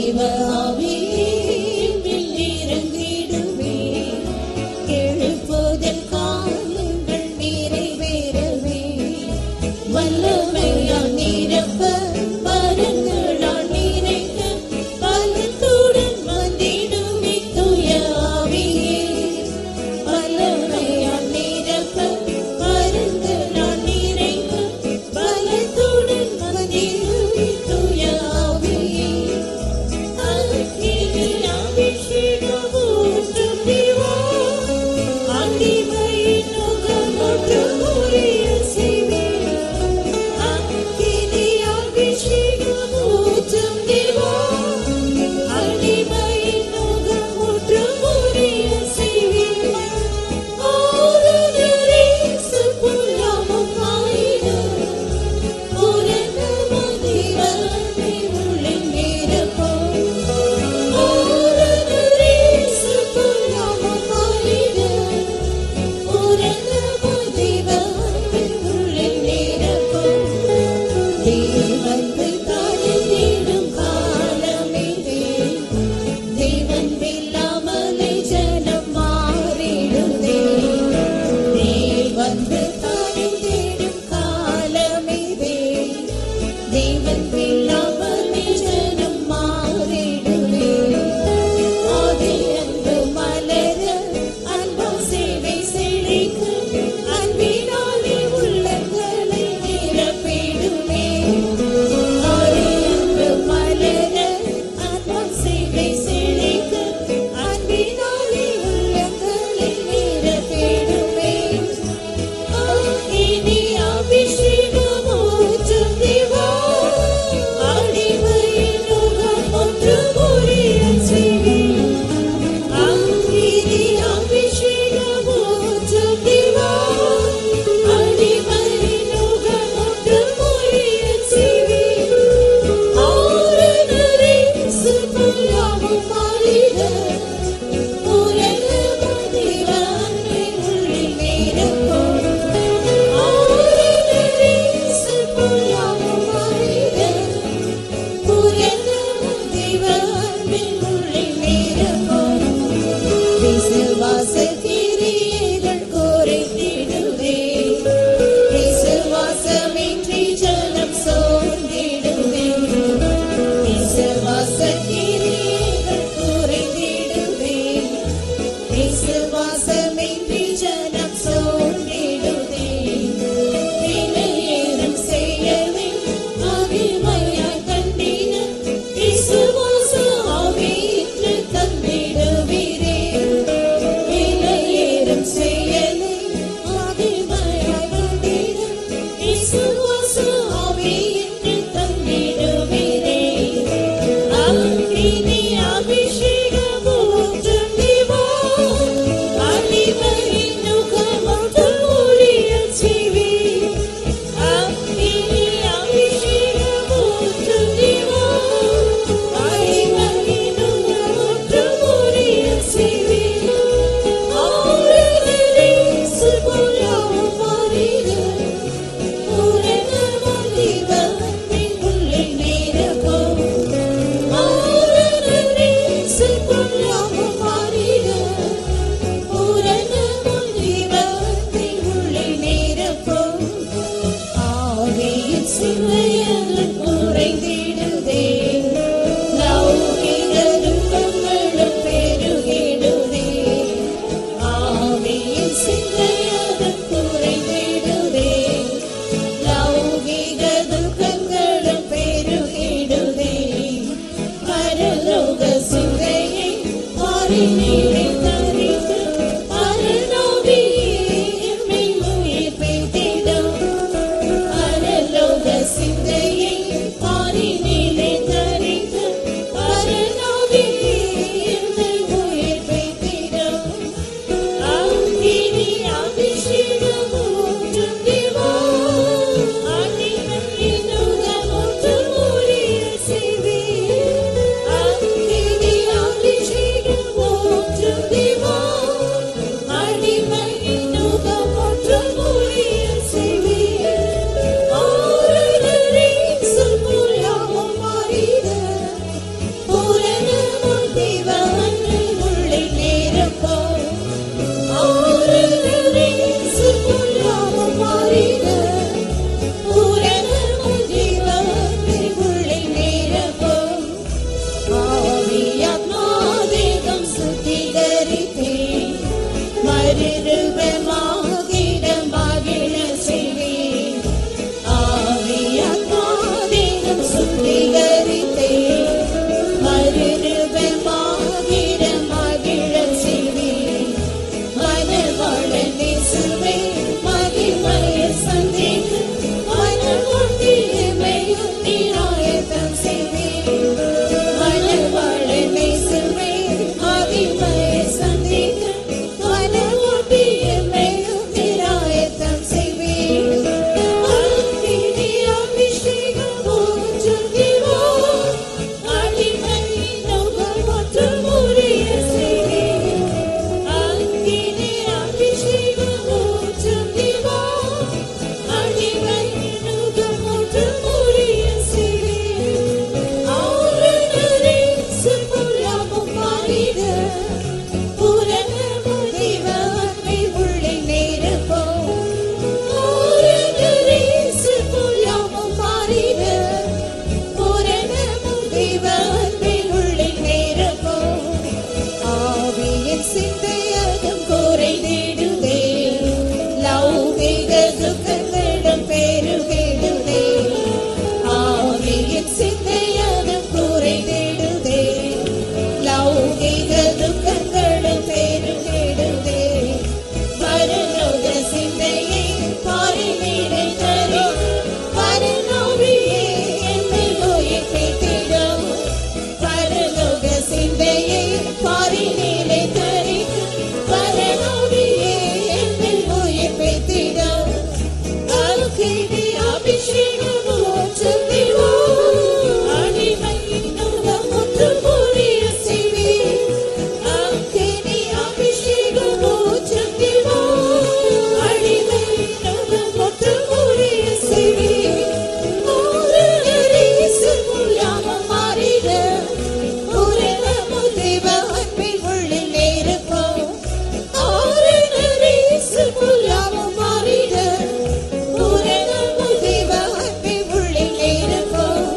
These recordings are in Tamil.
Amen. சிந்தையாலும் குறைந்திடுதே, லௌகிக துக்கங்களும் பெருகிடுதே. பரலோக சிந்தையை பாரினிலே தரி, பரலோகியே என்னை உயிர்ப்பித்திடும். பரலோக சிந்தையை பாரினிலே தரி, பரலோகியே என்னை உயிர்ப்பித்திடும். அக்கினி அபிஷேகம் ஊற்றுத்திடும், அடிமையின் நுகம் முற்றுமுறிய செய்வீர். அக்கினி அபிஷேகம் ஊற்றுத்திடும், அடிமையின் நுகம் முற்றுமுறிய செய்வீர். ஊரலரீசுக்குள் யாவும் மாறிட, பூரணமும் தேவ அன்பின் உள்ளில் இருப்போம். ஊரலரீசுக்குள் யாவும் மாறிட, பூரணமும் தேவ அன்பின் உள்ளில் இருப்போம்.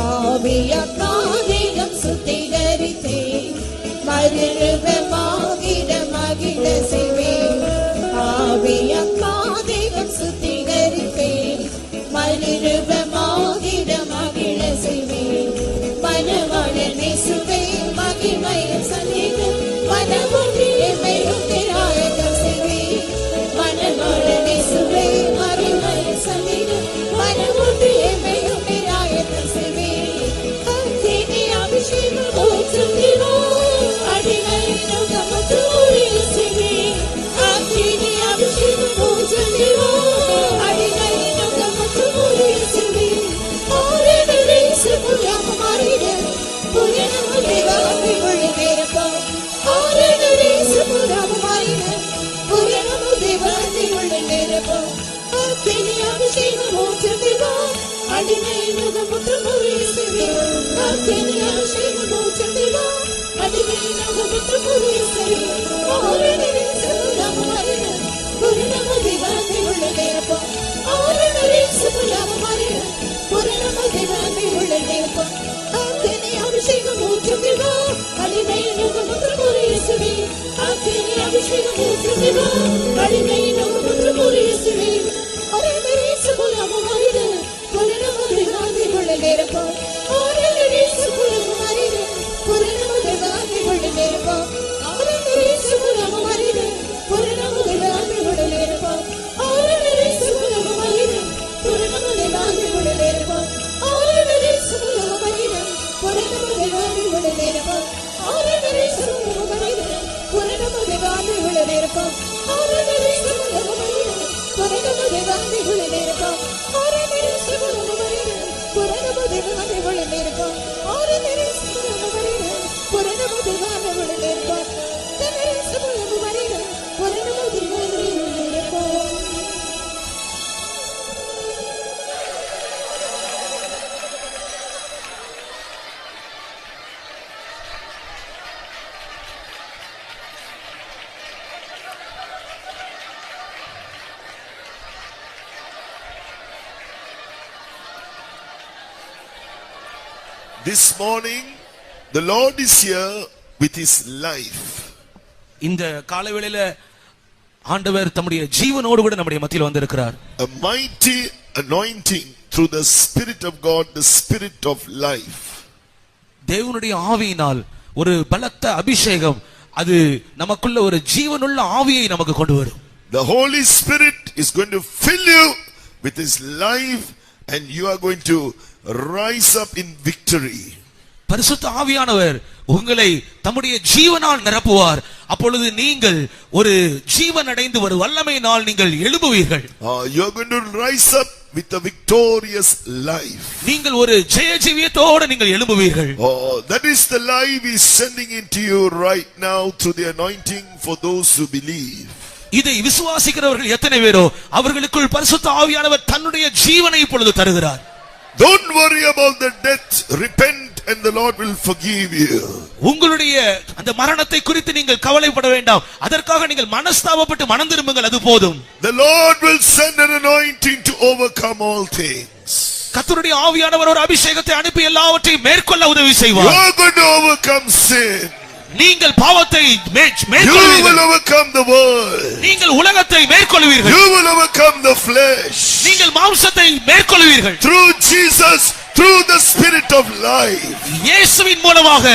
ஆவியாத்மாதேகம் சுத்திகரித்தே, மறுரூபமாகிட மகிழ செய்வேன். ஆவியாத்மாதேகம் சுத்திகரித்தே, மறுரூபமாகிட மகிழ செய்வேன். மனவாளன் இயேசுவே மகிமையின் சந்நிதம், மனமுற்றி எம்மையும் நிராயத்தம் செய்வேன். மனவாளன் இயேசுவே மகிமையின் சந்நிதம், மனமுற்றி எம்மையும் நிராயத்தம் செய்வேன். அக்கினி அபிஷேகம் ஊற்றுத்திடும், அடிமையின் நுகம் முற்றுமுறிய செய்வேன். அக்கினி அபிஷேகம் ஊற்றுத்திடும், அடிமையின் நுகம் முற்றுமுறிய செய்வேன். ஆரணரீசுக்குள் யாவும் மாறிட, பூரணமும் தேவ அன்பின் உள்ளில் இருப்போம். ஆரணரீசுக்குள் யாவும் மாறிட, பூரணமும் தேவ அன்பின் உள்ளில் இருப்போம். அக்கினி அபிஷேகம் ஊற்றுத்திடும், அடிமையின் நுகம் முற்றுமுறிய செய்வேன். அக்கினி அபிஷேகம் ஊற்றுத்திடும், அடிமையின் நுகம் முற்றுமுறிய செய்வேன். ஆரணரீசுக்குள் யாவும் மாறிட, பூரணமும் தேவ அன்பின் உள்ளில் இருப்போம். ஆரணரீசுக்குள் யாவும் மாறிட, பூரணமும் தேவ அன்பின் உள்ளில் இருப்போம். அக்கினி அபிஷேகம் ஊற்றுத்திடும், அடிமையின் நுகம் முற்றுமுறிய செய்வேன். அக்கினி அபிஷேகம் ஊற்றுத்திடும், அடிமையின் நுகம் முற்றுமுறிய செய்வேன். ஆரணரீசுக்குள் யாவும் மாறிட, பூரணமும் தேவ அன்பின் உள்ளில் இருப்போம். ஆரணரீசுக்குள் யாவும் மாறிட, பூரணமும் தேவ அன்பின் உள்ளில் இருப்போம். ஆரணரீசுக்குள் யாவும் மாறிட, பூரணமும் தேவ அன்பின் உள்ளில் இருப்போம். ஆரணரீசுக்குள் யாவும் மாறிட, பூரணமும் தேவ அன்பின் உள்ளில் இருப்போம். ஆரணரீசுக்குள் யாவும் மாறிட, பூரணமும் தேவ அன்பின் உள்ளில் இருப்போம். ஆரணரீசுக்குள் யாவும் மாறிட, பூரணமும் தேவ அன்பின் உள்ளில் இருப்போம். ஆரணரீசுக்குள் யாவும் மாறிட, பூரணமும் தேவ அன்பின் உள்ளில் இருப்போம். ஆரணரீசுக்குள் யாவும் மாறிட, பூரணமும் தேவ அன்பின் உள்ளில் இருப்போம். ஆரணரீசுக்குள் யாவும் மாறிட, பூரணமும் தேவ அன்பின் உள்ளில் இருப்போம். ஆரணரீசுக்குள் யாவும் மாறிட, பூரணமும் தேவ அன்பின் உள்ளில் இருப்போம். This morning, the Lord is here with His life. இந்த காலவேளையில ஆண்டவர் தம்முடைய ஜீவனோடு கூட நம்முடைய மத்தியில் வந்திருக்கிறார். A mighty anointing through the Spirit of God, the Spirit of life. தேவனுடைய ஆவியினால் ஒரு பலத்த அபிஷேகம், அது நமக்குள்ள ஒரு ஜீவனுள்ள ஆவியை நமக்கு கொண்டு வரும். The Holy Spirit is going to fill you with His life and you are going to rise up in victory. பரிசுத்த ஆவியானவர் உங்களை தம்முடைய ஜீவனால் நிரப்புவார். அப்பொழுது நீங்கள் ஒரு ஜீவன் அடைந்து ஒரு வல்லமையினால் நீங்கள் எழும்புவீர்கள். You are going to rise up with a victorious life. நீங்கள் ஒரு ஜெய ஜீவியத்தோடு நீங்கள் எழும்புவீர்கள். That is the life He is sending into you right now through the anointing for those who believe. இதை விசுவாசிக்கிறவர்கள் எத்தனை பேரோ அவர்களுக்குள் பரிசுத்த ஆவியானவர் தன்னுடைய ஜீவனை இப்பொழுது தருகிறார். Don't worry about the death. Repent and the Lord will forgive you. உங்களுடைய அந்த மரணத்தை குறித்து நீங்கள் கவலைப்பட வேண்டாம். அதற்காக நீங்கள் மனஸ்தாபப்பட்டு மனம் திரும்புங்கள், அது போதும். The Lord will send an anointing to overcome all things. கர்த்தருடைய ஆவியானவர் ஒரு அபிஷேகத்தை அனுப்பி எல்லாவற்றையும் மேற்கொள்ள உதவி செய்வார். You are going to overcome sin. நீங்கள் பாவத்தை You will overcome the world. நீங்கள் உலகத்தை மேற்கொள்வீர்கள். You will overcome the flesh. நீங்கள் மாம்சத்தை மேற்கொள்வீர்கள். Through Jesus through the Spirit of life. இயேசுவின் மூலமாக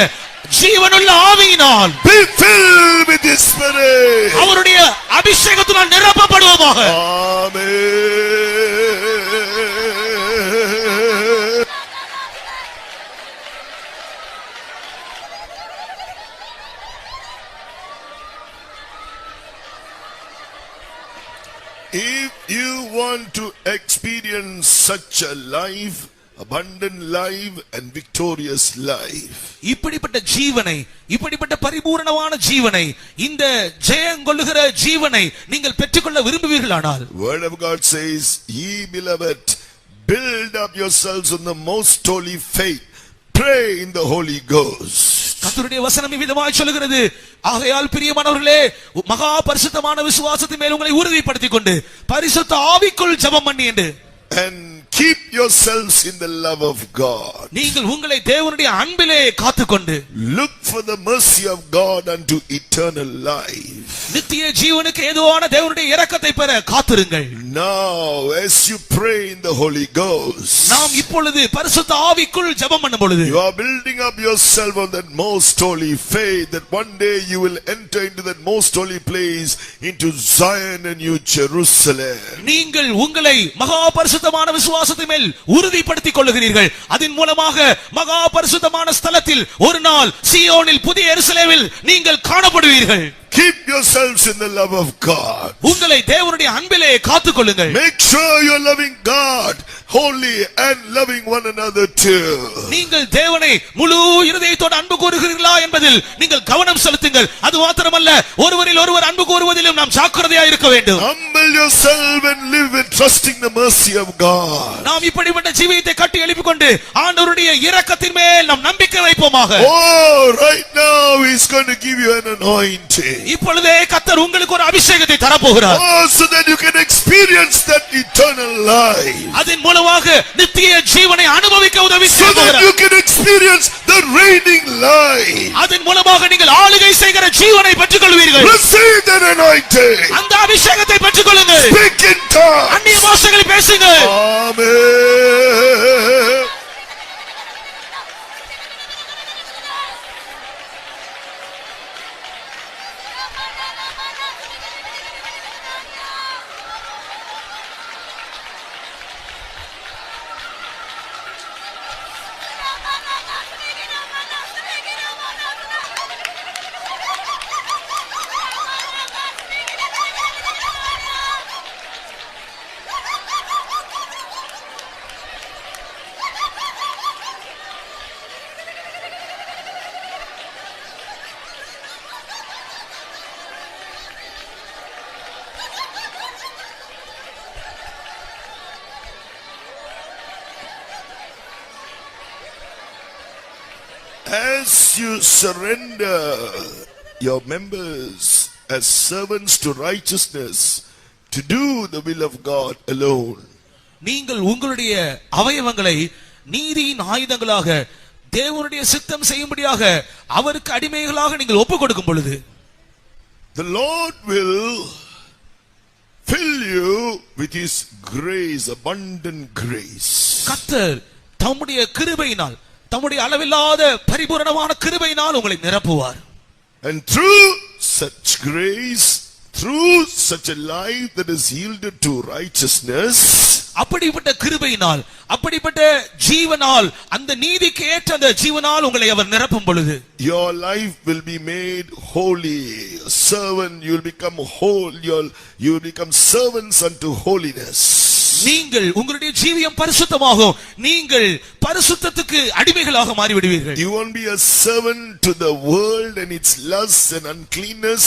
ஜீவனுள்ள ஆவியினால் Be filled with His Spirit. அவருடைய அபிஷேகத்தினால் நிரப்பப்படுவோமாக. Amen. If you want to experience such a life, abundant life and victorious life, இப்படிப்பட்ட ஜீவனை, இப்படிப்பட்ட பரிபூரணமான ஜீவனை, இந்த ஜெயங்கொள்ளுகிற ஜீவனை நீங்கள் பெற்றுக்கொள்ள விரும்புவீர்களானால், Word of God says, ye beloved, build up yourselves on the most holy faith, pray in the Holy Ghost. கர்த்தருடைய வசனம் இவ்விதமாய் சொல்கிறது, ஆகையால் பிரியமானவர்களே, மகா பரிசுத்தமான விசுவாசத்தின் மேல் உங்களை உறுதிப்படுத்திக் கொண்டு பரிசுத்த ஆவிக்குள் ஜெபம் பண்ணி என்று, And keep yourselves in the love of God. நீங்கள் உங்களை தேவனுடைய அன்பிலே காத்துக்கொண்டு, Look for the mercy of God unto eternal life. நித்திய ஜீவனுக்கு ஏதுவான தேவனுடைய இரக்கத்தை பெற காத்திருங்கள். Now, as you pray in the Holy Ghost, நாம் இப்பொழுது பரிசுத்த ஆவிக்குள் ஜெபம் பண்ணும் பொழுது, you are building up yourself on that most holy faith, that one day you will enter into that most holy place, into Zion and New Jerusalem. நீங்கள் உங்களை மகா பரிசுத்தமான விசுவாசத்தின் மேல் உறுதிப்படுத்திக் கொள்ளுகிறீர்கள். அதன் மூலமாக மகா பரிசுத்தமான ஸ்தலத்தில் ஒரு நாள் சீயோனில் புதிய எருசலேமில் நீங்கள் காணப்படுவீர்கள். Keep yourselves in the love of God. உங்களை தேவனுடைய அன்பிலே காத்துக்கொள்ளுங்கள். Make sure you're loving God wholly and loving one another too. நீங்கள் தேவனை முழு இருதயத்தோடு அன்பு கூறுகிறீர்களா என்பதில் நீங்கள் கவனம் செலுத்துங்கள். அது மாத்திரமல்ல, ஒருவரில் ஒருவர் அன்பு கூறுவதிலும் நாம் ஜாக்கிரதையாக இருக்க வேண்டும். Humble yourself and live with trusting the mercy of God. நாம் இப்படிப்பட்ட ஜீவியத்தை கட்டி எழுப்பிக் கொண்டு ஆண்டவருடைய இரக்கத்தின் மேல் நாம் நம்பிக்கை வைப்போமாக. Oh, right now He's going to give you an anointing. இப்பொழுதே கர்த்தர் உங்களுக்கு ஒரு அபிஷேகத்தை தரப்போகிறார். Oh, so that you can experience that eternal life. அதன் மூலமாக நித்திய ஜீவனை அனுபவிக்க உதவி So that செய்கிறார். you can experience the reigning life. அதன் மூலமாக நீங்கள் ஆளுகை செய்கிற ஜீவனை பெற்றுக்கொள்வீர்கள். Receive that anointing. அந்த அபிஷேகத்தை பெற்றுக்கொள்ளுங்கள். Speak in tongues. அந்நிய பாஷைகளில் பேசுங்கள். Amen. As you surrender your members as servants to righteousness, to do the will of God alone, நீங்கள் உங்களுடைய அவயவங்களை நீதியின் ஆயுதங்களாக தேவனுடைய சித்தம் செய்யும்படியாக அவருக்கு அடிமைகளாக நீங்கள் ஒப்புக் கொடுக்கும் பொழுது, the Lord will fill you with His grace, abundant grace. கர்த்தர் தம்முடைய கிருபையினால், தம்முடைய அளவில்லாத பரிபூரணமான கிருபையினால் உங்களை நிரப்புவார். And through such grace, through such a life that is yielded to righteousness, அப்படிப்பட்ட கிருபையினால், அப்படிப்பட்ட ஜீவனால், அந்த நீதிக்கு ஏற்ற அந்த ஜீவனால் உங்களை அவர் நிரப்பும் பொழுது, your life will be made holy. Servant, you will become whole. You will become servants unto holiness. நீங்கள் உங்களுடைய ஜீவியம் பரிசுத்தமாகும். நீங்கள் பரிசுத்தத்துக்கு அடிமைகளாக மாறிவிடுவீர்கள். You won't be a servant to the world and its lusts and uncleanness,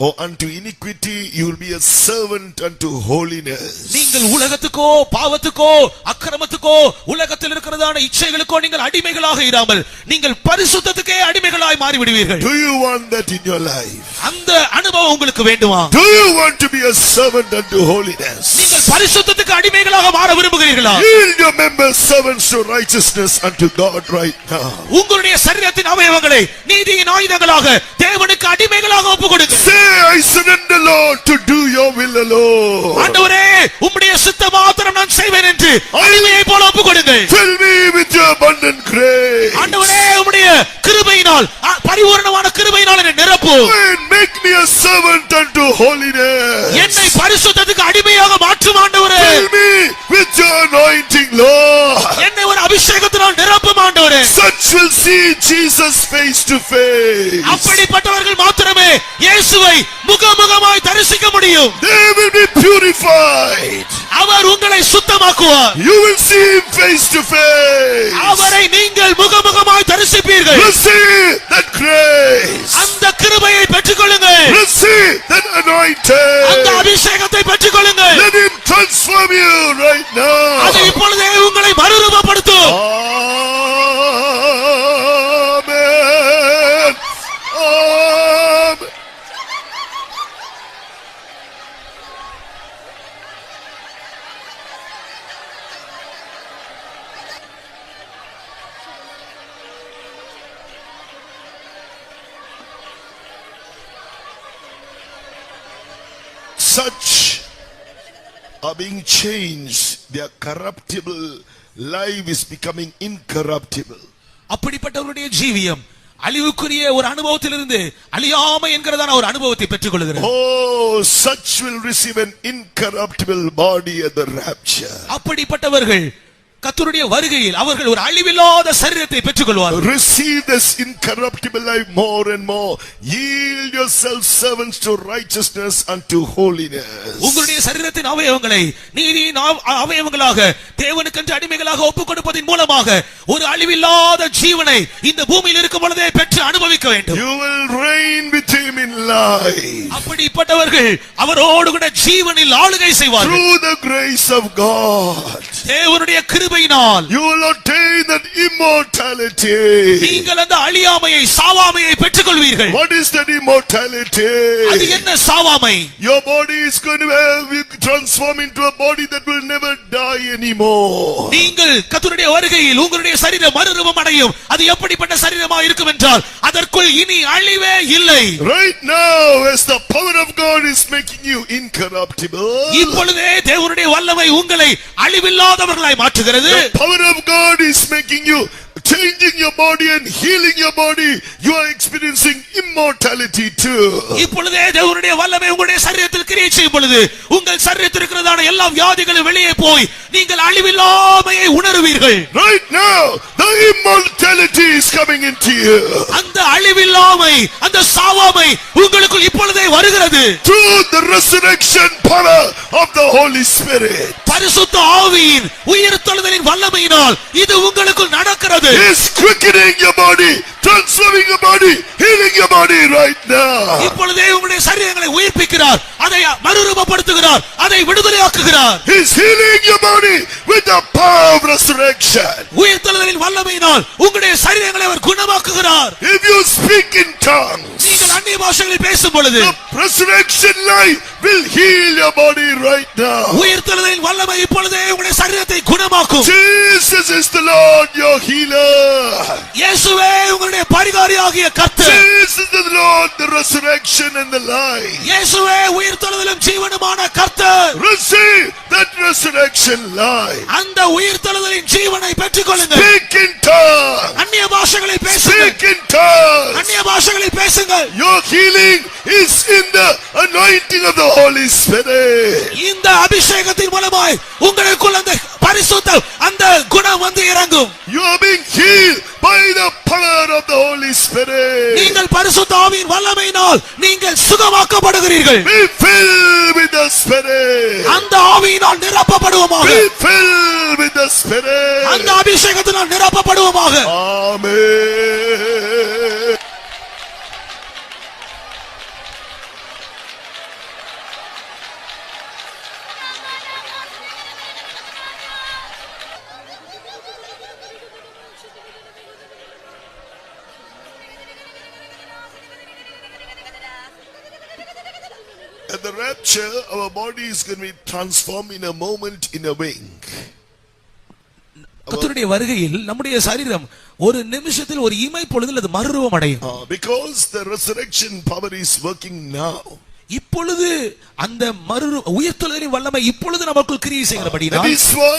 or unto iniquity. You will be a servant unto holiness. நீங்கள் உலகத்துக்கோ பாவத்துக்கோ அக்கிரமத்துக்கோ உலகத்தில் இருக்கிறதான இச்சைகளுக்கோ நீங்கள் அடிமைகளாக இராமல் நீங்கள் பரிசுத்தத்துக்கே அடிமைகளாய் மாறிவிடுவீர்கள். Do you want that in your life? அந்த அனுபவம் உங்களுக்கு வேண்டுமா? Do you want to be a servant unto holiness? நீங்கள் நீங்கள் பரிசுத்தத்துக்கு அடிமைகளாக மாற விரும்புகிறீர்களா? Yield your members servants to righteousness unto God right now. உங்களுடைய சரீரத்தின் அவயவங்களை நீதியின் ஆயுதங்களாக தேவனுக்கு அடிமைகளாக ஒப்புக்கொடுங்கள். Say, I surrender, Lord, to do your will alone. ஆண்டவரே, உம்முடைய சித்தம் மாத்திரம் நான் செய்வேன் என்று அடிமையை போல ஒப்புக்கொடுங்கள். Fill me with your abundant grace. ஆண்டவரே, உம்முடைய கிருபையினால், பரிபூரணமான கிருபையினால் என்னை நிரப்பும். And make me a servant unto holiness. என்னை பரிசுத்தத்துக்கு அடிமையாக மாற்றும் ஆண்டவரே. Fill me with your anointing, Lord. என்னை ஒரு அபிஷேகத்தினால் நிரப்பும் ஆண்டவரே. Such will see Jesus face to face. அப்படிப்பட்டவர்கள் மாத்திரமே இயேசுவை முகமுகமாய் தரிசிக்க முடியும். They will be purified. அவர் உங்களை சுத்தமாக்குவார். You will see him face to face. அவரை நீங்கள் முகமுகமாய் தரிசிப்பீர்கள். Receive that grace. அந்த கிருபையை பெற்றுக்கொள்ளுங்கள். Receive that anointing. அந்த அபிஷேகத்தை பெற்றுக்கொள்ளுங்கள். Let him transform you right now. அது இப்பொழுதே உங்களை மறுரூபப்படுத்தும். Amen. Amen. Such are being changed. Their corruptible life is becoming incorruptible. அப்படிப்பட்டவருடைய ஜீவியம் அழிவுக்குரிய ஒரு அனுபவத்திலிருந்து அழியாமை என்கிறதான ஒரு அனுபவத்தை பெற்றுக்கொள்கிறது. Oh, such will receive an incorruptible body at the rapture. அப்படிப்பட்டவர்கள் கர்த்தருடைய வருகையில் அவர்கள் ஒரு அழிவில்லாத சரீரத்தை பெற்றுக்கொள்வார்கள். Receive this incorruptible life more and more. Yield yourselves servants to righteousness unto holiness. உங்களுடைய சரீரத்தின் அவயவங்களை நீதியின் அவயவங்களாக தேவனுக்கென்று அடிமைகளாக ஒப்புக்கொடுப்பதின் மூலமாக ஒரு அழிவில்லாத ஜீவனை இந்த பூமியில் இருக்கும் பொழுதே பெற்று அனுபவிக்க வேண்டும். You will reign with him in life. அப்படிப்பட்டவர்கள் அவரோடு கூட ஜீவனில் ஆளுகை செய்வார்கள். Through the grace of God. தேவனுடைய கிருபையினால் you will attain that immortality. நீங்கள் அந்த அழியாமையை சாவாமையை பெற்றுக்கொள்வீர்கள். What is that immortality? அது என்ன சாவாமை? Your body is going to transform into a body that will never die anymore. நீங்கள் கர்த்தருடைய வருகையில் உங்களுடைய சரீரம் மறுரூபம் அடையும். அது எப்படிப்பட்ட சரீரமாக இருக்கும் என்றால் அதற்குள் இனி அழிவே இல்லை. Right now, as the power of God is making you incorruptible, இப்பொழுதே தேவனுடைய வல்லமை உங்களை அழிவில்லாதவர்களாய் மாற்றுகிறது. the power of God is making you changing your body and healing your body. You are experiencing immortality too. இப்பொழுதே தேவனுடைய வல்லமை உங்களுடைய சரீரத்தில் கிரியை செய்யும் பொழுது உங்கள் சரீரத்தில் இருக்கிறதான எல்லா வியாதிகளும் வெளியே போய் நீங்கள் அழிவில்லாமையை உணருவீர்கள். Right now, the immortality is coming into you. அந்த அழிவில்லாமை, அந்த சாவாமை உங்களுக்குள் இப்பொழுதே வருகிறது. Through the resurrection power of the Holy Spirit. பரிசுத்த ஆவியின் உயிர்த்தெழுதலின் வல்லமையினால் இது உங்களுக்குள் நடக்கிறது. He is quickening your body, transforming your body, healing your body right now. இப்பொழுதே உங்களுடைய சரீரங்களை உயிர்ப்பிக்கிறார், அதை மறுரூபப்படுத்துகிறார், அதை விடுதலையாக்குகிறார். He is healing your body with the power of resurrection. உயிர்த்தெழுதலின் வல்லமையினால் உங்களுடைய சரீரங்களை அவர் குணமாக்குகிறார். If you speak in tongues, நீங்கள் அந்நிய பாஷைகளில் பேசும் பொழுது the resurrection life will heal your body right now. உயிர்த்தெழுதலின் வல்லமை இப்பொழுதே உங்களுடைய சரீரத்தை குணமாக்கும். Jesus is the Lord, your healer. இயேசுவே உங்களுடைய பரிகாரியாகிய கர்த்தர். Jesus is the Lord, the resurrection and the life. இயேசுவே உயிர்த்தெழுதலும் ஜீவனுமான கர்த்தர். Receive that resurrection life. அந்த உயிர்த்தெழுதலின் ஜீவனை பெற்றுக்கொள்ளுங்கள். Speak in tongues. அந்நிய பாஷைகளில் பேசுங்கள். Speak in tongues. அந்நிய பாஷைகளில் பேசுங்கள். Your healing is in the anointing of the Holy Spirit. இந்த அபிஷேகத்தின் மூலமாய் உங்களுக்குள் அந்த பரிசுத்த அந்த குணம் வந்து இறங்கும். You are being healed by the power of the Holy Spirit. நீங்கள் பரிசுத்த ஆவியின் வல்லமையினால் நீங்கள் சுகமாக்கப்படுகிறீர்கள். Be filled with the Spirit. அந்த ஆவியினால் நிரப்பப்படுவோமாக. Be filled with the Spirit. அந்த அபிஷேகத்தினால் நிரப்பப்படுவோமாக. Amen. At the rapture, our body is going to be transformed in a moment, in a wink. கர்த்தருடைய வருகையில் நம்முடைய சரீரம் ஒரு நிமிஷத்தில் ஒரு இமை பொழுதில் அது மறுரூபம் அடையும். Because the resurrection power is working now. இப்பொழுது அந்த உயிர்த்தெழுதலின் வல்லமை இப்பொழுது நமக்குள் கிரியை செய்கிறபடியால் that is why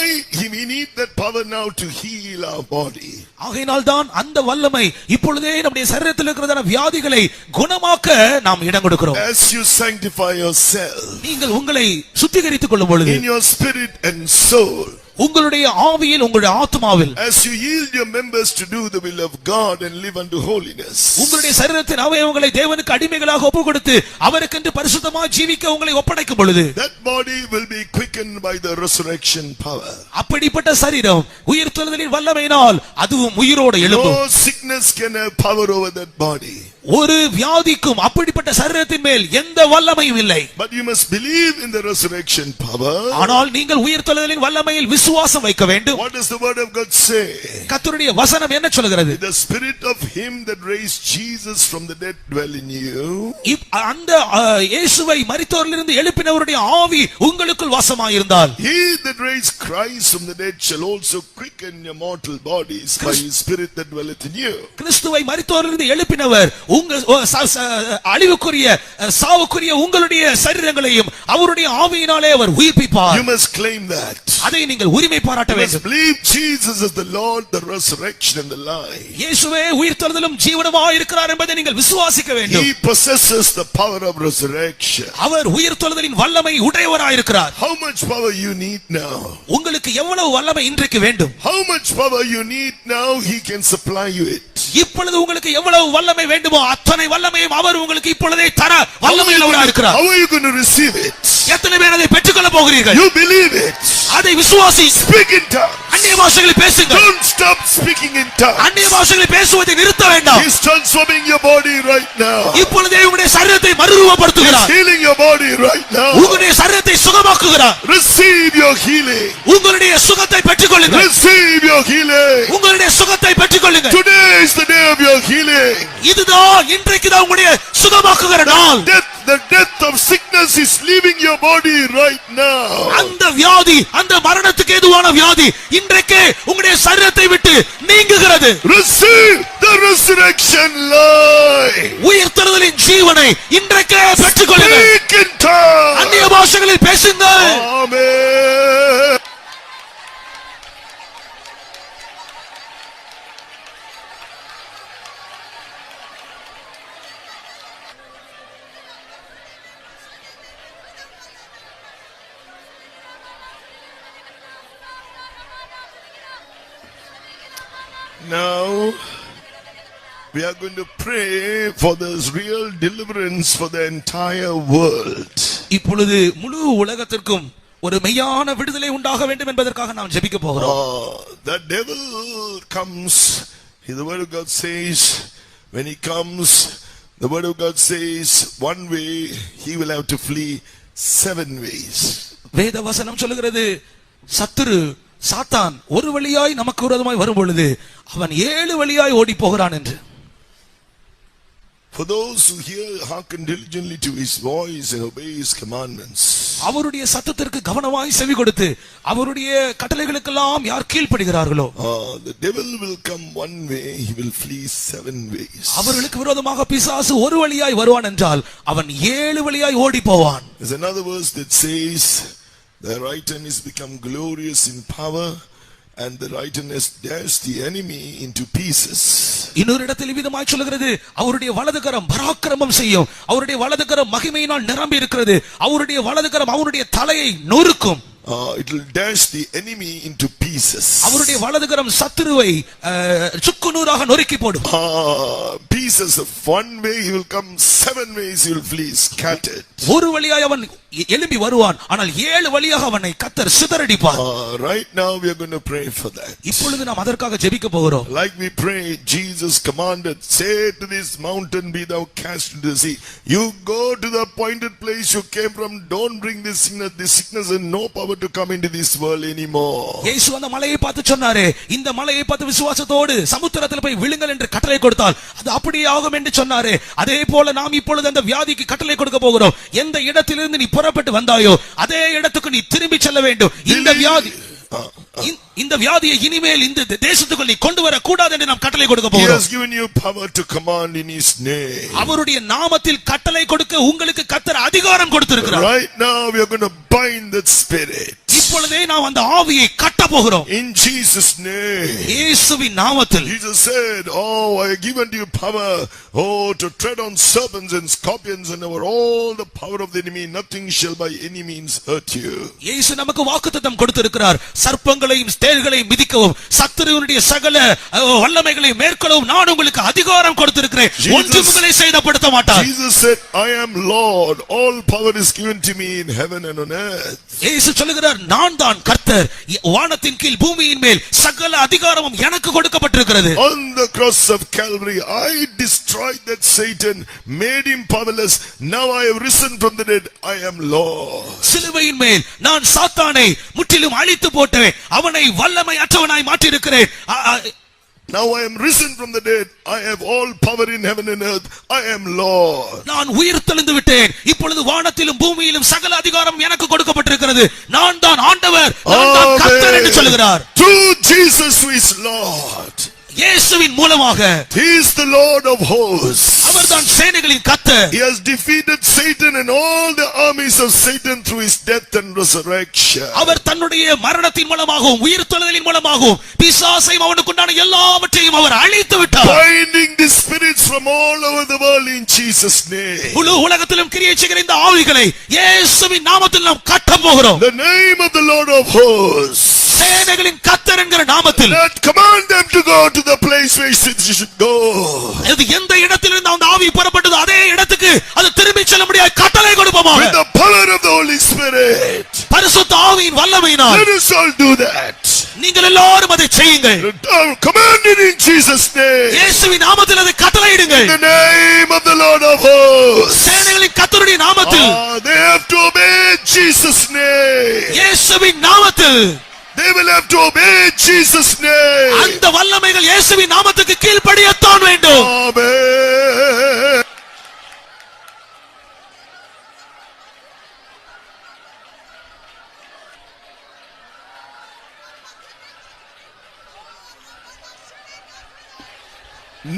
we need that power now to heal our body. ஆகையினால் தான் அந்த வல்லமை இப்பொழுதே நம்முடைய சரீரத்தில் இருக்கிறதான வியாதிகளை குணமாக்க நாம் இடம் கொடுக்கிறோம். As you sanctify yourself, நீங்கள் உங்களை சுத்திகரித்துக் கொள்ளும் பொழுது in your spirit and soul, உங்களுடைய ஆவியில் உங்களுடைய ஆத்மாவில், as you yield your members to do the will of God and live unto holiness, உங்களுடைய சரீரத்தின் அவயவங்களை தேவனுக்கு அடிமைகளாக ஒப்புக்கொடுத்து அவருக்கென்று பரிசுத்தமாய் ஜீவிக்க உங்களை ஒப்படைக்கும் பொழுது that body will be quickened by the resurrection power. அப்படிப்பட்ட சரீரம் உயிர்த்தெழுதலின் வல்லமையினால் அதுவும் உயிரோடு எழும்பும். No sickness can have power over that body. ஒரு வியாதிக்கும் அப்படிப்பட்ட சரீரத்தின் மேல் எந்த வல்லமையும் இல்லை. But you must believe in the resurrection power. ஆனால் நீங்கள் உயிர்த்தெழுதலின் வல்லமையில் விசுவாசம் வைக்க வேண்டும். What does the word of God say? கர்த்தருடைய வசனம் என்ன சொல்கிறது? The spirit of him that raised Jesus from the dead dwell in you. அந்த இயேசுவை மரித்தோரிலிருந்து எழுப்பினவருடைய ஆவி உங்களுக்குள் வாசமாயிருந்தால், He that raised Christ from the dead shall also quicken your mortal bodies by his spirit that dwelleth in you. கிறிஸ்துவை மரித்தோரிலிருந்து எழுப்பினவர் அழிவுக்குரிய சாவுக்குரிய உங்களுடைய சரீரங்களையும் அவருடைய ஆவியினாலே அவர் உயிர்ப்பிப்பார். You must claim that. அதை நீங்கள் உரிமை பாராட்ட வேண்டும். You must believe Jesus is the Lord, the resurrection and the life. இயேசுவே உயிர்த்தெழுதலும் ஜீவனுமாய் இருக்கிறார் என்பதை நீங்கள் விசுவாசிக்க வேண்டும். He possesses the power of resurrection. அவர் உயிர்த்தெழுதலின் வல்லமை உடையவராய் இருக்கிறார். How much power you need now? உங்களுக்கு எவ்வளவு வல்லமை இன்றைக்கு வேண்டும்? How much power you need now, he can supply you it. இப்பொழுது உங்களுக்கு எவ்வளவு வல்லமை வேண்டுமோ அத்தனை வல்லமையும் அவர் உங்களுக்கு இப்பொழுதே தர வல்லமையுள்ளவராய் இருக்கிறார். How are you going to receive it? எத்தனை பேர் அதை பெற்றுக்கொள்ள போகிறீர்கள்? You believe it. அதை விசுவாசி. Speak in tongues. அந்நிய பாஷைகளில் பேசுங்கள். Don't stop speaking in tongues. அந்நிய பாஷைகளில் பேசுவதை நிறுத்த வேண்டாம். He's transforming your body right now. இப்பொழுதே உங்களுடைய சரீரத்தை மறுரூபப்படுத்துகிறார். He's healing your body right now. உங்களுடைய சரீரத்தை சுகமாக்குகிறார். Receive your healing. உங்களுடைய சுகத்தை பெற்றுக்கொள்ளுங்கள். Receive your healing. உங்களுடைய சுகத்தை பெற்றுக்கொள்ளுங்கள். Today is the day of your healing. இதுதான் இன்றைக்கு தான் உங்களுடைய சுகமாக்குகிற நாள். The death of sickness is leaving your body right now. அந்த வியாதி, அந்த மரணத்துக்கு ஏதுவான வியாதி இன்றைக்கே உங்களுடைய சரீரத்தை விட்டு நீங்குகிறது. Receive the resurrection life. உயிர்த்தெழுதலின் ஜீவனை இன்றைக்கே பெற்றுக்கொள்ளுங்கள். Speak in tongues. அந்நிய பாஷைகளில் பேசுங்கள். Amen. Now we are going to pray for this real deliverance for the entire world. இப்பொழுது முழு உலகத்திற்கும் ஒரு மெய்யான விடுதலை உண்டாக வேண்டும் என்பதற்காக நாம் ஜெபிக்க போகிறோம். The devil comes, the word of God says, when he comes, the word of God says, one way he will have to flee 7 ways. வேத வசனம் சொல்லுகிறது, சத்துரு சாத்தான் ஒரு வழியாய் நமக்கு விரோதமாய் வரும் பொழுது அவன் 7 வழியாய் ஓடி போகிறான் என்று. For those who hear, hearken diligently to his voice and obey his commandments. அவருடைய சத்தத்திற்கு கவனமாய் செவி கொடுத்து அவருடைய கட்டளைகளுக்கெல்லாம் யார் கீழ்ப்படுகிறார்களோ, the devil will come one way, he will flee 7 ways. அவர்களுக்கு விரோதமாக பிசாசு ஒரு வழியாய் வருவான் என்றால் அவன் 7 வழியாய் ஓடி போவான். There's another verse that says, the right hand is become glorious in power, and the right hand has dashed the enemy into pieces. இன்னொரு இடத்தில் விதமாய் சொல்கிறது, அவருடைய வலதுகரம் பராக்கிரமம் செய்யும், அவருடைய வலதுகரம் மகிமையினால் நிரம்பி இருக்கிறது, அவருடைய வலதுகரம் அவருடைய தலையை நொறுக்கும். It will dash the enemy into pieces. அவருடைய வலதுகரம் சத்துருவை சுக்குநூறாக நொறுக்கி போடும். Pieces of one way he will come, 7 ways he will flee scattered. ஒரு வழியாய் அவன் எழும்பி வருவான், ஆனால் 7 வழியாக அவனை கர்த்தர் சிதறடிப்பார். Right now we are going to pray for that. இப்பொழுது நாம் அதற்காக ஜெபிக்க போகிறோம். Like we pray, Jesus commanded, say to this mountain, be thou cast into the sea. You go to the appointed place you came from, don't bring this sickness has no power power to come into this world anymore. இயேசு அந்த மலையை பார்த்து சொன்னாரே, இந்த மலையை பார்த்து விசுவாசத்தோடு சமுத்திரத்தில் போய் விழுங்கள் என்று கட்டளை கொடுத்தால் அது அப்படியே ஆகும் என்று சொன்னாரே, அதே போல நாம் இப்பொழுது அந்த வியாதிக்கு கட்டளை கொடுக்க போகிறோம். எந்த இடத்திலிருந்து நீ புறப்பட்டு வந்தாயோ அதே இடத்துக்கு நீ திரும்பி செல்ல வேண்டும். இந்த வியாதியை இனிமேல் இந்த தேசத்துக்குள் நீ கொண்டு வர கூடாது என்று நாம் கட்டளை கொடுக்க போகிறோம். He has given you power to command in his name. அவருடைய நாமத்தில் கட்டளை கொடுக்க உங்களுக்கு கர்த்தர் அதிகாரம் கொடுத்திருக்கிறார். Right now we are going to bind that spirit. இப்பொழுதே நாம் அந்த ஆவியை கட்ட போகிறோம். In Jesus name. இயேசுவின் நாமத்தில். Jesus said, "Oh, I have given you power, to tread on serpents and scorpions and over all the power of the enemy. Nothing shall by any means hurt you." இயேசு நமக்கு வாக்குத்தத்தம் கொடுத்திருக்கிறார். சர்ப்பங்களையும் தேள்களையும் மிதிக்கவும் சத்துருவினுடைய சகல வல்லமைகளையும் மேற்கொள்ளவும் நான் உங்களுக்கு அதிகாரம் கொடுத்திருக்கிறேன். ஒன்றும் உங்களை சேதப்படுத்த மாட்டார். Jesus said, "I am Lord. All power is given to me in heaven and on earth." இயேசு சொல்லுகிறார், நான் தான் கர்த்தர், வானத்தின் கீழ் பூமியின் மேல் சகல அதிகாரமும் எனக்கு கொடுக்கப்பட்டிருக்கிறது. On the cross of Calvary I destroyed that Satan, made him powerless. Now I have risen from the dead. I am Lord. சிலுவையின் மேல் நான் சாத்தானை முற்றிலும் அழித்து போட்டேன், அவனை வல்லமை அற்றவனாய் மாற்றி இருக்கிறேன். Now I am risen from the dead. I have all power in heaven and earth. I am Lord. நான் உயிர்த்தெழுந்து விட்டேன். இப்பொழுது வானத்திலும் பூமியிலும் சகல அதிகாரம் எனக்கு கொடுக்கப்பட்டிருக்கிறது. நான் தான் ஆண்டவர், நான் தான் கர்த்தர் என்று சொல்கிறார். Through Jesus who is Lord. இயேசுவின் மூலமாக He is the Lord of hosts. அவர்தான் சேனைகளின் கர்த்தர். He has defeated Satan and all the armies of Satan through his death and resurrection. அவர் தன்னுடைய மரணத்தின் மூலமாகவும் உயிர்த்தெழுதலின் மூலமாகவும் பிசாசையும் அவனுக்கு உண்டான எல்லாவற்றையும் அவர் அழித்து விட்டார். Binding the spirits from all over the world in Jesus name. முழு உலகத்திலும் கிரியை செய்கிற இந்த ஆவிகளை இயேசுவின் நாமத்தில் நாம் கட்ட போகிறோம். The name of the Lord of hosts. சேனைகளின் கர்த்தர் என்கிற நாமத்தில். Let command them to go to the place where you should go. அது எந்த இடத்திலிருந்து அந்த ஆவி புறப்பட்டதோ அதே இடத்துக்கு அது திரும்பி செல்ல முடியாது கட்டளை கொடுப்போமாக. With the power of the Holy Spirit. பரிசுத்த ஆவியின் வல்லமையினால். Let us all do that. நீங்கள் எல்லாரும் அதை செய்யுங்கள். Command it in Jesus name. இயேசுவின் நாமத்தில் அதை கட்டளையிடுங்கள். In the name of the Lord of hosts. சேனைகளின் கர்த்தருடைய நாமத்தில். They have to obey Jesus name. இயேசுவின் நாமத்தில். They will have to obey Jesus name. அந்த வல்லமைகள் இயேசுவின் நாமத்துக்கு கீழ்ப்படியத்தான் வேண்டும். Amen.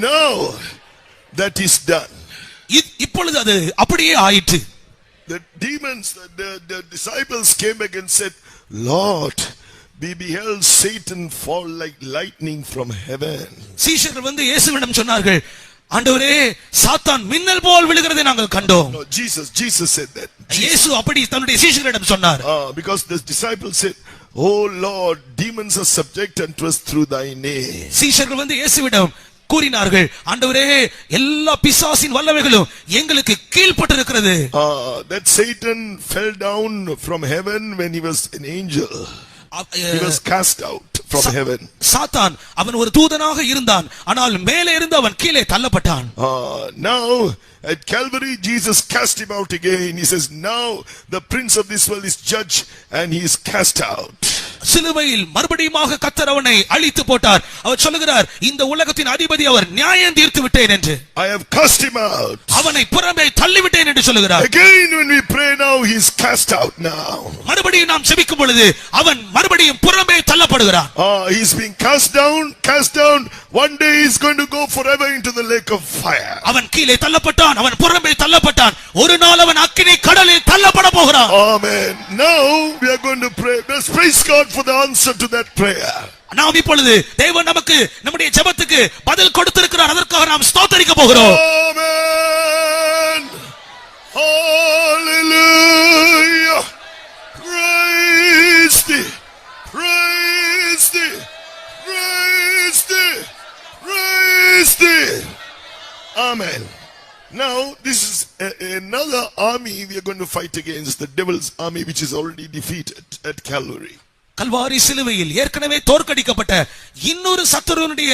Now that is done. இப்பொழுது அது அப்படியே ஆயிற்று. The demons, the disciples came back and said, "Lord, we beheld Satan fall like lightning from heaven." சீஷர்கள் வந்து இயேசுவிடம் சொன்னார்கள், ஆண்டவரே சாத்தான் மின்னல் போல் விழுகிறதை நாங்கள் கண்டோம். No, Jesus said that. இயேசு அப்படி தன்னுடைய சீஷர்களிடம் சொன்னார். Because the disciples said, "Oh Lord, demons are subject unto us through thy name." சீஷர்கள் வந்து இயேசுவிடம் கூறினார்கள், ஆண்டவரே எல்லா பிசாசின் வல்லமைகளும் எங்களுக்கு கீழ்ப்பட்டிருக்கிறது. That Satan fell down from heaven when he was an angel. He was cast out from heaven. சாத்தான் அவன் ஒரு தூதனாக இருந்தான், ஆனால் மேலே இருந்து அவன் கீழே தள்ளப்பட்டான். Now at Calvary Jesus cast him out again. He says, "Now the prince of this world is judged and he is cast out." சிலுவையில் மறுபடியுமாக கர்த்தர் அவனை அழித்து போட்டார். அவர் சொல்லுகிறார், இந்த உலகத்தின் அதிபதி அவர் நியாயம் தீர்த்து விட்டேன் என்று. I have cast him out. அவனை புறம்பே தள்ளிவிட்டேன் என்று சொல்லுகிறார். Again when we pray now he is cast out now. மறுபடியும் நாம் ஜெபிக்கும் பொழுது அவன் மறுபடியும் புறம்பே தள்ளப்படுகிறான். He is being cast down. One day he is going to go forever into the lake of fire. அவன் கீழே தள்ளப்பட்டான், அவன் புறம்பே தள்ளப்பட்டான். ஒரு நாள் அவன் அக்கினி கடலில் தள்ளப்பட போகிறான். Amen. Now we are going to pray. Let's praise God for the answer to that prayer. நாம் இப்பொழுது தேவன் நமக்கு நம்முடைய ஜெபத்துக்கு பதில் கொடுத்திருக்கிறார். அதற்காக நாம் ஸ்தோத்திரிக்க போகிறோம். Amen. Hallelujah. Praise thee. Praise thee. Praise thee. Praise thee. Amen. Now this is another army we are going to fight against, the devil's army which is already defeated at Calvary. Kalvari சிலுவையில் ஏற்கனவே தோற்கடிக்கப்பட்ட இன்னொரு சத்துருவினுடைய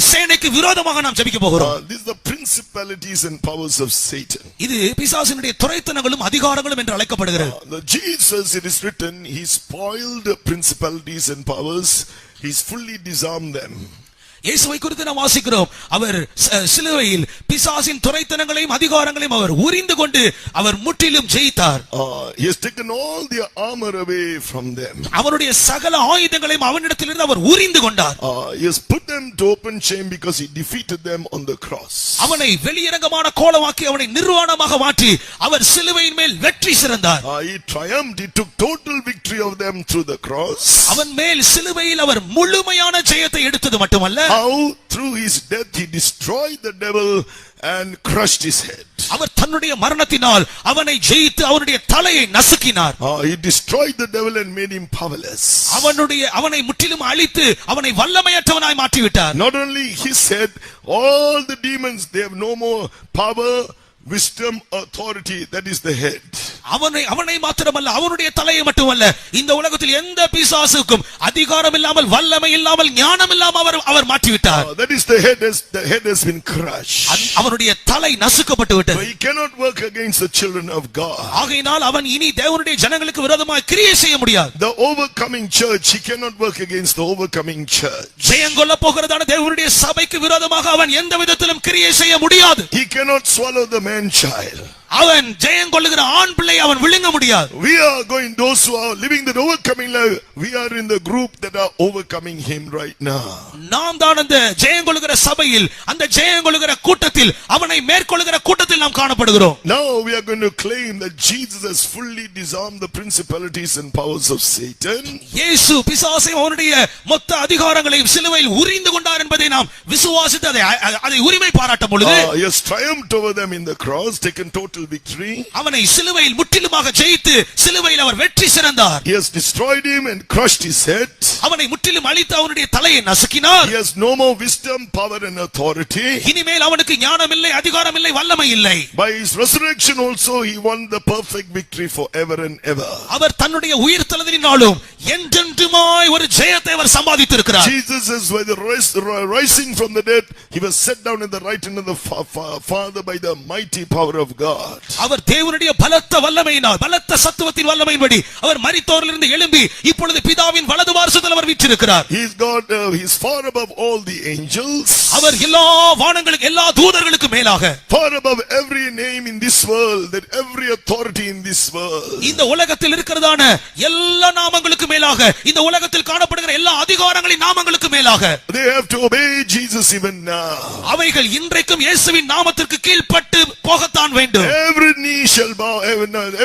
சேனைக்கு விரோதமாக நாம் ஜெபிக்க போகிறோம். These are the principalities and powers of Satan. இது பிசாசினுடைய துரைத்தனங்களும் அதிகாரங்களும் என்று அழைக்கப்படுகிறது. Jesus, it is written, he spoiled principalities and powers. He's fully disarmed them. இயேசுவை குறித்து நாம் வாசிக்கிறோம். அவர் சிலுவையில் பிசாசின் துரைத்தனங்களையும் அதிகாரங்களையும் அவர் உரிந்து கொண்டு அவர் முற்றிலும் ஜெயித்தார். He has taken all their armor away from them. அவருடைய சகல ஆயுதங்களையும் அவனிடத்திலிருந்து அவர் உரிந்து கொண்டார். He has put them to open shame because he defeated them on the cross. அவனை வெளியரங்கமான கோலமாக்கி அவனை நிர்வாணமாக மாற்றி அவர் சிலுவையின் மேல் வெற்றி சிறந்தார். He triumphed. He took total victory of them through the cross. அவன் மேல் சிலுவையில் அவர் முழுமையான ஜெயத்தை எடுத்தது மட்டுமல்ல, how through his death he destroyed the devil and crushed his head. அவர் தன்னுடைய மரணத்தினால் அவனை ஜெயித்து அவனுடைய தலையை நசுக்கினார். He destroyed the devil and made him powerless. அவனை முற்றிலும் அழித்து அவனை வல்லமையற்றவனாய் மாற்றி விட்டார். Not only his head, all the demons, they have no more power, wisdom, authority. That is the head. அவனை மாத்திரமல்ல, அவனுடைய தலையை மட்டுமல்ல, இந்த உலகத்தில் எந்த பிசாசுக்கும் அதிகாரம் இல்லாமல் வல்லமை இல்லாமல் ஞானம் இல்லாமல் அவர் மாற்றி விட்டார். That is the head. The head has been crushed. அவனுடைய தலை நசுக்கப்பட்டு விட்டது. He cannot work against the children of God. ஆகையினால் அவன் இனி தேவனுடைய ஜனங்களுக்கு விரோதமாக கிரியை செய்ய முடியாது. The overcoming church, he cannot work against the overcoming church. ஜெயங்கொள்ள போகிறதான தேவனுடைய சபைக்கு விரோதமாக அவன் எந்த விதத்திலும் கிரியை செய்ய முடியாது. He cannot swallow the man child. அவன் ஜெயம் கொள்ளுகிற ஆண் பிள்ளை அவன் விழுங்க முடியாது. We are going, those who are living that overcoming life, we are in the group that are overcoming him right now. நாம் தான் அந்த ஜெயம் கொள்ளுகிற சபையில், அந்த ஜெயம் கொள்ளுகிற கூட்டத்தில், அவனை மேற்கொள்ளுகிற கூட்டத்தில் நாம் காணப்படுகிறோம். Now we are going to claim that Jesus has fully disarmed the principalities and powers of Satan. இயேசு பிசாசையும் அவனுடைய மொத்த அதிகாரங்களையும் சிலுவையில் உரிந்து கொண்டார் என்பதை நாம் விசுவாசித்து அதை உரிமை பாராட்டும் பொழுது, he has triumphed over them in the cross, taken total victory. அவனை சிலுவையில் முற்றிலுமாக ஜெயித்து சிலுவையில் அவர் வெற்றி சிறந்தார். He has destroyed him and crushed his head. அவனை முற்றிலும் அழித்து அவனுடைய தலையை நசுக்கினார். He has no more wisdom, power and authority. இனிமேல் அவனுக்கு ஞானம் இல்லை, அதிகாரம் இல்லை, வல்லமை இல்லை. By his resurrection also he won the perfect victory forever and ever. அவர் தன்னுடைய உயிர்த்தெழுதலினாலும் என்றென்றுமாய் ஒரு ஜெயத்தை அவர் சம்பாதித்திருக்கிறார். Jesus is by the rising from the dead, he was set down at the right hand of the Father by the mighty power of God. அவர் தேவனுடைய பலத்த வல்லமையினால், பலத்த சத்துவத்தின் வல்லமையின்படி அவர் மரித்தோரிலிருந்து எழும்பி இப்பொழுது பிதாவின் வலது பார்சத்தில் அவர் வீற்றிருக்கிறார். He is God, he is far above all the angels. அவர் எல்லா வானங்களுக்கு, எல்லா தூதர்களுக்கு மேலாக, far above every name in this world, that every authority in this world. இந்த உலகத்தில் இருக்கிறதான எல்லா நாமங்களுக்கு மேலாக, இந்த உலகத்தில் காணப்படுகிற எல்லா அதிகாரங்களின் நாமங்களுக்கு மேலாக, they have to obey Jesus even now. அவைகள் இன்றைக்கும் இயேசுவின் நாமத்திற்கு கீழ்ப்பட்டு போகத்தான் வேண்டும். Every knee shall bow,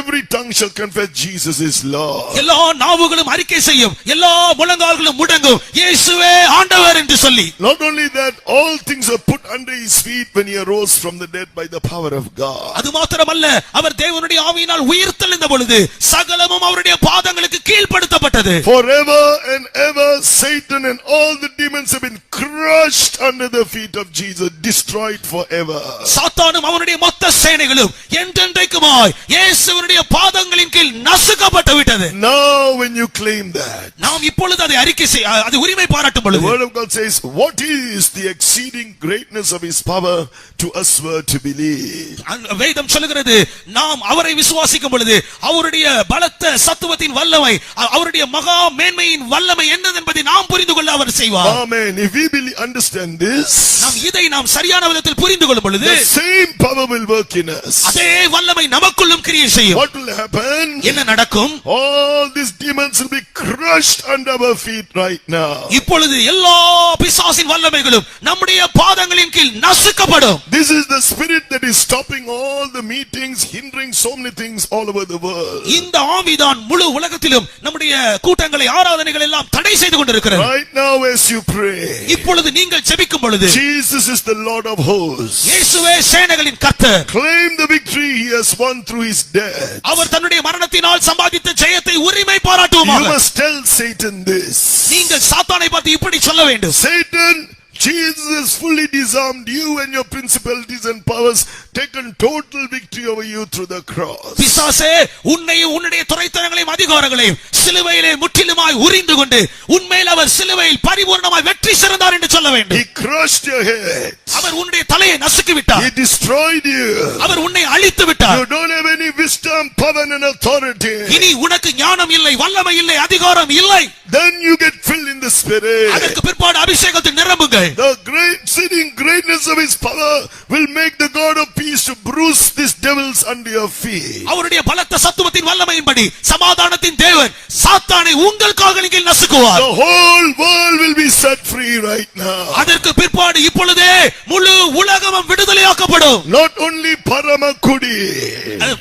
every tongue shall confess Jesus is Lord. எல்லா நாவுகளும் அறிக்கை செய்யும், எல்லா முழங்கால்களும் முடங்கும், இயேசுவே ஆண்டவர் என்று சொல்லி. Not only that, all things are put under his feet when he arose from the dead by the power of God. அது மாத்திரமல்ல, அவர் தேவனுடைய ஆவியினால் உயிர்த்தெழுந்த பொழுது சகலமும் அவருடைய பாதங்களுக்கு கீழ்ப்படுத்தப்பட்டது. Forever and ever Satan and all the demons have been crushed under the feet of Jesus, destroyed forever. சாத்தானும் அவனுடைய மொத்த சேனைகளும் என்றென்றைக்குமாய் இயேசுவினுடைய பாதங்களின் கீழ் நசுக்கப்பட்டு விட்டது. Now when you claim that, நாம் இப்பொழுது அதை அறிக்கை செய்ய, அது உரிமை பாராட்டும் the பொழுது, word of God says, what is the exceeding greatness of his power to us were to believe. வேதம் சொல்லுகிறது, நாம் அவரை விசுவாசிக்கும் பொழுது அவருடைய பலத்த சத்துவத்தின் வல்லமை, அவருடைய மகா மேன்மையின் வல்லமை என்னது என்பதை நாம் புரிந்து கொள்ள அவர் செய்வார். Amen. If we understand this, நாம் இதை நாம் சரியான விதத்தில் புரிந்து கொள்ளும் பொழுது, the same power will work in us. அதே வல்லமை நமக்குள்ளும் கிரியை செய்யும். What will happen? என்ன நடக்கும்? All these demons will be crushed under our feet right now. இப்பொழுது எல்லா பிசாசின் வல்லமைகளும் நம்முடைய பாதங்களின் கீழ் நசுக்கப்படும். This is the spirit that is stopping all the meetings, hindering so many things all over the world. இந்த ஆவிதான் முழு உலகத்திலும் நம்முடைய கூட்டங்களை, ஆராதனைகள் எல்லாம் தடை செய்து கொண்டிருக்கிறது. Right now as you pray, இப்பொழுது நீங்கள் ஜெபிக்கும் பொழுது, Jesus is the Lord of hosts. இயேசுவே சேனைகளின் கர்த்தர். Claim the victory he has won through his death. அவர் தன்னுடைய மரணத்தினால் சம்பாதித்த ஜெயத்தை உரிமை பாராட்டுவோமாக. You must tell Satan this. நீங்கள் சாத்தானை பார்த்து இப்படி சொல்ல வேண்டும். Satan, Jesus has fully disarmed you and your principalities and powers, taken total victory over you through the cross. பிசாசே உன்னையும் உன்னுடைய துரைத்தனங்களையும் அதிகாரங்களையும் சிலுவையிலே முற்றிலுமாய் உரிந்து கொண்டு உண்மையில் அவர் சிலுவையில் பரிபூர்ணமாய் வெற்றி சிறந்தார் என்று சொல்ல வேண்டும். He crushed your head. அவர் உன்னுடைய தலையை நசுக்கி விட்டார். He destroyed you. அவர் உன்னை அழித்து விட்டார். You don't have any wisdom, power and authority. இனி உனக்கு ஞானம் இல்லை, வல்லமை இல்லை, அதிகாரம் இல்லை. Then you get filled in the Spirit. அதற்கு பிற்பாடு அபிஷேகத்தில் நிரம்புங்கள். The great exceeding greatness of his power will make the God of peace to bruise these devils under your feet. அவருடைய பலத்த சத்துவத்தின் வல்லமையின்படி சமாதானத்தின் தேவன் சாத்தானை உங்கள் கால்களின் கீழ் நசுக்குவார். The whole world will be set free right now. அதற்கு பிற்பாடு இப்பொழுதே முழு உலகமும் விடுதலையாக்கப்படும். Not only Paramakudi.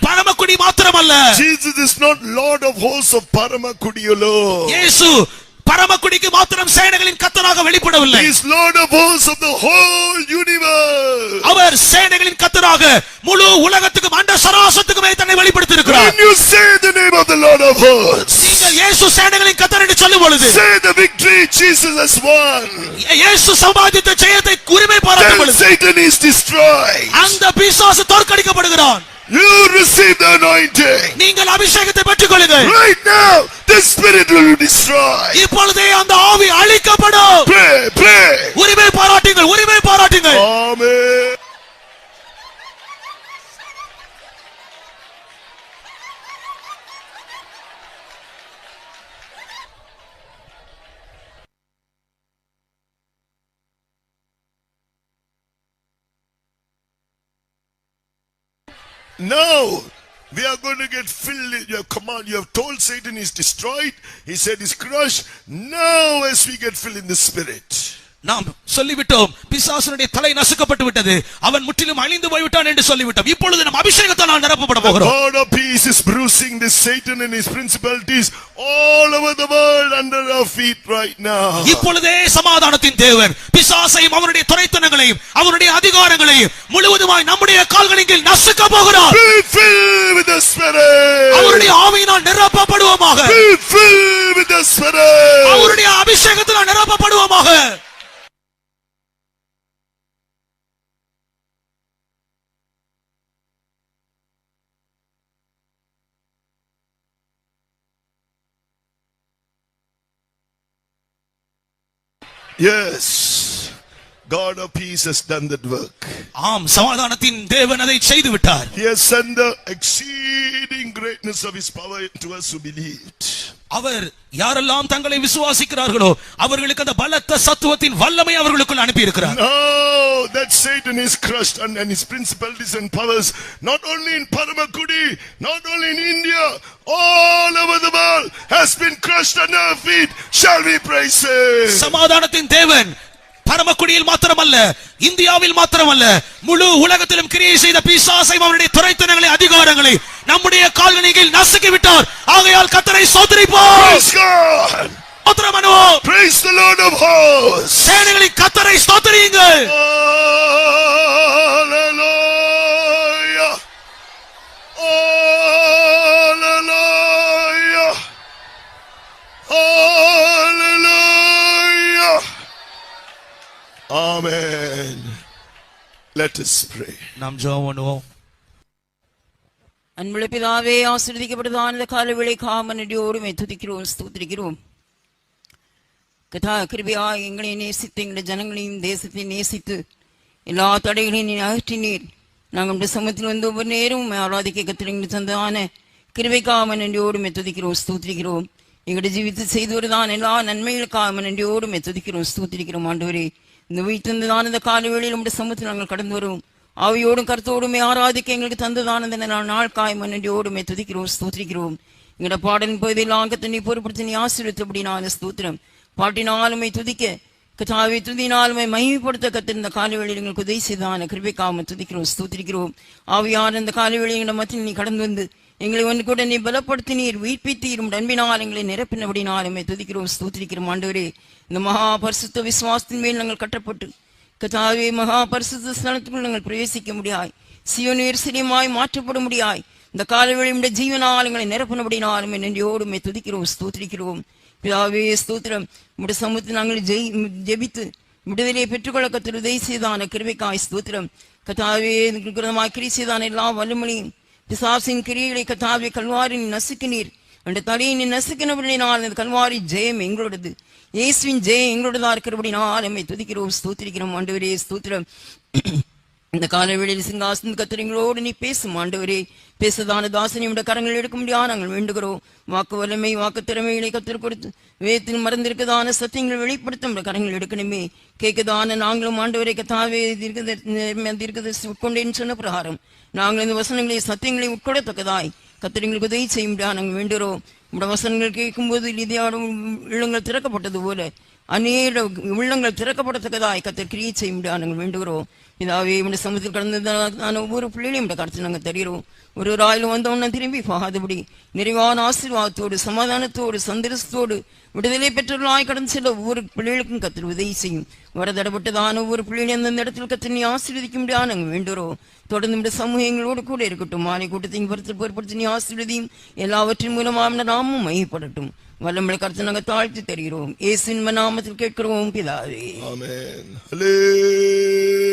பரமக்குடி மாத்திரமல்ல. Jesus is not Lord of hosts of Paramakudi alone. இயேசு பரமக்குடிக்கு மாத்திரம் சேனைகளின் கர்த்தராக வெளிப்படவில்லை. He is Lord of hosts of the whole universe. அவர் சேனைகளின் கர்த்தராக முழு உலகத்துக்கும் அண்ட சராசரத்துக்குமே தன்னை வெளிப்படுத்தி இருக்கிறார். When you say the name of the Lord of hosts, நீங்கள் இயேசு சேனைகளின் கர்த்தர் என்று சொல்லும் பொழுது, say the victory Jesus has won. இயேசு சம்பாதித்த ஜெயத்தை உரிமை பாராட்டும் Then பொழுது Satan is destroyed. அந்த பிசாசு தோற்கடிக்கப்படுகிறான். You receive the anointing. நீங்கள் அபிஷேகத்தை பெற்றுக் கொள்ளுங்கள். Right now, the Spirit will be destroyed. இப்பொழுதே அந்த ஆவி அழிக்கப்படும். Pray, pray. உரிமை பாராட்டுங்கள், உரிமை பாராட்டுங்கள். Amen. Now we are going to get filled in your command. You have told Satan is destroyed. He said he's crushed. Now as we get filled in the Spirit. நாம் சொல்லிவிட்டோம் பிசாசுடைய தலை நசுக்கப்பட்டு விட்டது, அவன் முற்றிலும் அழிந்து போய்விட்டான் என்று சொல்லிவிட்டோம். இப்பொழுது நாம் அபிஷேகத்தால் நிரப்பப்பட போகிறோம். God of peace is bruising this Satan and his principalities all over the world under our feet right now. இப்பொழுதே சமாதானத்தின் தேவன் பிசாசையும் அவருடைய துரைத்தனங்களையும் அவருடைய அதிகாரங்களையும் முழுவதுமாய் நம்முடைய கால்களின் கீழ் நசுக்க போகிறார். Be filled with the Spirit. அவருடைய ஆவியினால் நிரப்பப்படுவோமாக. Be filled with the Spirit. அவருடைய அபிஷேகத்தால் நிரப்பப்படுவோமாக. Yes, God of peace has done that work. ஆம், சமாதானத்தின் தேவன் அதை செய்து விட்டார். He has sent the exceeding greatness of his power to us who believed. அவர் யாரெல்லாம் தங்களை விசுவாசிக்கிறார்களோ அவர்களுக்கு அந்த பலத்த சத்துவத்தின் வல்லமை அவர்களுக்குள் அனுப்பி இருக்கிறார். Now that Satan is crushed and his principalities and powers, not only in Paramakudi, not only in India, all over the world has been crushed under our feet. Shall we praise him? சமாதானத்தின் தேவன் பரமக்குடியில் மாத்திரமல்ல, இந்தியாவில் மாத்திரமல்ல, முழு உலகத்திலும் கிரியை செய்த பிசாசையும் அவருடைய துரைத்தனங்களை அதிகாரங்களை நம்முடைய கால்களின் கீழ் நசுக்கி விட்டார். ஆகையால் கர்த்தரை ஸ்தோத்திரிப்போம். Praise God. ஸ்தோத்திரம் பண்ணுவோம். Praise the Lord of hosts. சேனைகளின் கர்த்தரை ஸ்தோத்திரியுங்கள். Hallelujah. Hallelujah. Hallelujah. Amen. Let us pray. நாம் ஜெபம் பண்ணுவோம். அன்புள்ள பிதாவே, ஆசீர்வதிக்கப்பட்டதான இந்த காலவேளை காமனடியோடு துதிக்கிறோம், ஸ்தோத்திரிக்கிறோம். கதா கிருபையாய் எங்களை நேசித்து எங்களுடைய ஜனங்களையும் தேசத்தை நேசித்து எல்லா தடைகளையும் நீ அகற்றினீர். நாங்கள் நம்முடைய சமூகத்தில் வந்து ஒவ்வொரு நேரமும் ஆராதிக்க கத்திரங்களுக்கு தந்ததான கிருபை காமனடியோடு துதிக்கிறோம், ஸ்தோத்திரிக்கிறோம். எங்களுடைய ஜீவித்து செய்து வருதான் எல்லா நன்மைகளுக்காக நன்றியோடு துதிக்கிறோம், ஸ்தோத்திரிக்கிறோம். ஆண்டவரே, இந்த வீட்டிலிருந்துதான் இந்த காலவேளையில் நம்முடைய சமூகத்தில் நாங்கள் கடந்து வரும் ஆவியோடும் கருத்தோடுமே ஆராதிக்க எங்களுக்கு தந்ததான இந்த நாள் காய் நன்றியோடுமே துதிக்கிறோம், ஸ்தோத்திரிக்கிறோம். எங்களோட பாடலின் பகுதியில் ஆங்கத்தை நீ பொறுப்படுத்தி நீ ஆசீர்வதித்தபடி நான் ஸ்தோத்திரம் பாட்டினாலுமே துதிக்க கதாவை துதினாலுமே மகிமைப்படுத்த கத்திருந்த காலவேளையில் எங்களுக்கு உதவி செய்தான கிருபைக்காக துதிக்கிறோம், ஸ்தோத்திரிக்கிறோம். ஆவியான இந்த காலவேளையில் எங்களை மத்தியில் நீ கடந்து வந்து எங்களை ஒன்று கூட நீ பலப்படுத்தினீர், உயிர்ப்பித்தீர், அன்பினால் எங்களை நிரப்பினபடினாலுமே துதிக்கிறோம், ஸ்தோத்திரிக்கிறோம். ஆண்டவரே, இந்த மகா பரிசுத்த விசுவாசத்தின் மேல் நாங்கள் கட்டப்பட்டு கதாவே மகா பரிசுத்த ஸ்தலத்துக்குள் நாங்கள் பிரவேசிக்க முடியாய், சியோனீர் சிறியமாய் மாற்றப்பட முடியாய். இந்த காலவேளையுடைய ஜீவனால் எங்களை நிரப்பினபடினாலுமே நன்றியோடுமே துதிக்கிறோம், ஸ்தோத்திரிக்கிறோம். பிதாவே ஸ்தோத்திரம். உடைய சமூகத்தில் நாங்கள் ஜெபித்து விடுதலை பெற்றுக்கொள்ள கத்தர் உதவி செய்தான கிருபைக்காய் ஸ்தோத்திரம். கத்தாவே விரோதமாய் கிரியை செய்தான எல்லா வல்லமையும் பிசாசின் கிரியைகளை கத்தாவே கல்வாரின் நசுக்கினீர். அந்த தலையை நசுக்கினபடினால் அந்த கல்வாரி ஜெயம் எங்களோடது, இயேசுவின் ஜெயம் எங்களோடதா இருக்கிறபடினால் நம்மை துதிக்கிறோம், ஸ்தோத்திரிக்கிறோம். ஆண்டவரே ஸ்தோத்திரம். இந்த காலவேளையில் சிங்காசன கத்தர் எங்களோடு நீ பேசும் ஆண்டவரே. பேசுதான தாசனியோட கரங்கள் எடுக்க முடியாது நாங்கள் வேண்டுகிறோம். வாக்கு வல்லமை வாக்கு திறமைகளை கத்தர் கொடுத்து வேதத்தில் மறந்திருக்கதான சத்தியங்கள் வெளிப்படுத்தும் கரங்கள் எடுக்கணுமே. கேட்கதான நாங்களும் ஆண்டவரை கத்தாவே தீர்க்கதை உட்கொண்டேன்னு சொன்ன பிரகாரம் நாங்கள் இந்த வசனங்களை சத்தியங்களை உட்கொள்ளத்தக்கதாய் கத்தர் எங்களுக்கு உதவி செய்ய முடியாது நாங்கள் வேண்டுகிறோம். இந்த வசனங்கள் கேட்கும்போது இந்தியாவோட உள்ளங்கள் திறக்கப்பட்டது போல அநேக உள்ளங்கள் திறக்கப்படத்தக்கதாய் கத்தர் கிரியை செய்ய முடியாது நாங்கள் வேண்டுகிறோம். இதாவே இந்த சமூகத்தில் கடந்ததான ஒவ்வொரு பிள்ளைகளையும் இந்த கருத்து நாங்கள் தருகிறோம். ஒரு ஆயிலும் வந்தவன திரும்பி போகாதபடி நிறைவான ஆசீர்வாதத்தோடு சமாதானத்தோடு சந்தோஷத்தோடு விடுதலை பெற்றவர்களாய் கடந்து செல்ல ஒவ்வொரு பிள்ளைகளுக்கும் கத்தர் உதவி செய்யும். வரதடப்பட்டதான ஒவ்வொரு பிள்ளைகளையும் அந்தந்த இடத்தில் கத்தர் நீ ஆசீர்வதிக்க முடியாது நாங்கள் வேண்டுகிறோம். தொடர்ந்து இந்த சமூகங்களோடு கூட இருக்கட்டும். மாலை கூட்டத்தையும் பொறுப்படுத்தி நீ ஆசீர்வதியும். எல்லாவற்றின் மூலமாக நாமும் மையப்படட்டும். வல்லமை கருத்து நாங்கள் தாழ்த்தி தருகிறோம். இயேசுவின் நாமத்தில் கேட்கிறோம் பிதாவே. Amen. Hallelujah.